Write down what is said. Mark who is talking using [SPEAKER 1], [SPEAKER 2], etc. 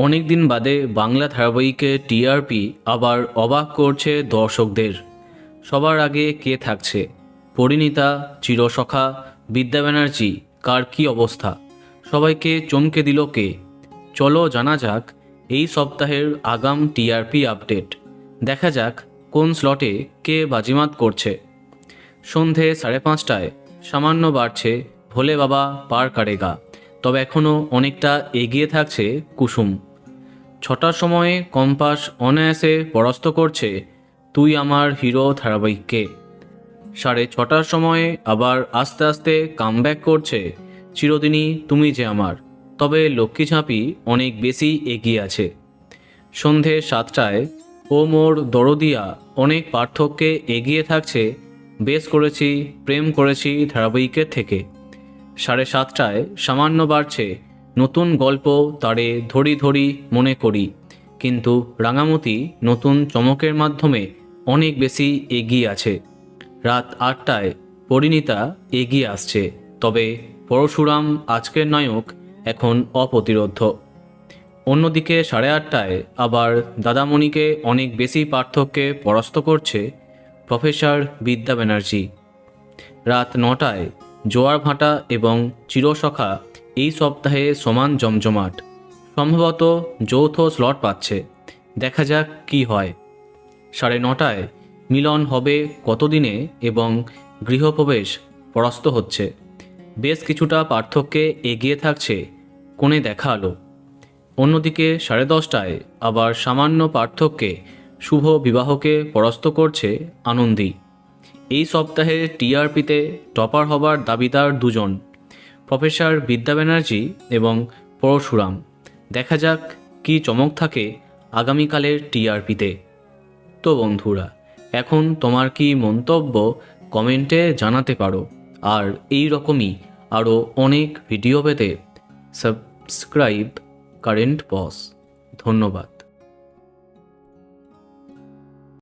[SPEAKER 1] অনেক দিন বাদে বাংলা ধারাবাহিকে টিআরপি আবার অবাক করছে দর্শকদের। সবার আগে কে থাকছে? পরিণীতা, চিরসখা, বিদ্যা ব্যানার্জি, কার কী অবস্থা? সবাইকে চমকে দিল কে? চলো জানা যাক এই সপ্তাহের আগাম টিআরপি আপডেট। দেখা যাক কোন স্লটে কে বাজিমাত করছে। সন্ধে 5:30টায় সামান্য বাড়ছে ভোলে বাবা পার কারেগা, তবে এখনও অনেকটা এগিয়ে থাকছে কুসুম। 6টার সময়ে কম্পাস অনায়াসে পরাস্ত করছে তুই আমার হিরো ধারাবাহিককে। 6:30টার সময়ে আবার আস্তে আস্তে কামব্যাক করছে চিরদিনই তুমি যে আমার, তবে লক্ষ্মী ঝাঁপি অনেক বেশি এগিয়ে আছে। সন্ধে 7টায় ও মোর দরদিয়া অনেক পার্থক্যে এগিয়ে থাকছে বেশ করেছি প্রেম করেছি ধারাবাহিকের থেকে। 7:30টায় সামান্য বাড়ছে নতুন গল্প তারে ধরি ধরি মনে করি, কিন্তু রাঙামতি নতুন চমকের মাধ্যমে অনেক বেশি এগিয়ে আছে। রাত 8টায় পরিণীতা এগিয়ে আসছে, তবে পরশুরাম আজকের নায়ক এখন অপ্রতিরোধ্য। অন্যদিকে 8:30টায় আবার দাদামণিকে অনেক বেশি পার্থক্যে পরাস্ত করছে প্রফেসর বিদ্যা ব্যানার্জি। রাত 9টায় জোয়ার ভাটা এবং চিরসখা এই সপ্তাহে সমান জমজমাট, সম্ভবত যৌথ স্লট পাচ্ছে। দেখা যাক কি হয়। 9:30টায় মিলন হবে কতদিনে এবং গৃহপ্রবেশ পরাস্ত হচ্ছে, বেশ কিছুটা পার্থক্যে এগিয়ে থাকছে কোণে দেখা আলো। অন্যদিকে 10:30টায় আবার সামান্য পার্থক্যে শুভ বিবাহকে পরাস্ত করছে আনন্দী। এই সপ্তাহে টিআরপিতে টপার হবার দাবিদার দুজন, প্রফেসর বিদ্যা ব্যানার্জি এবং পরশুরাম। দেখা যাক কি চমক থাকে আগামীকালের টিআরপিতে। তো বন্ধুরা, এখন তোমার কি মন্তব্য কমেন্টে জানাতে পারো, আর এই রকমই আরও অনেক ভিডিও পেতে সাবস্ক্রাইব কারেন্ট বস। ধন্যবাদ।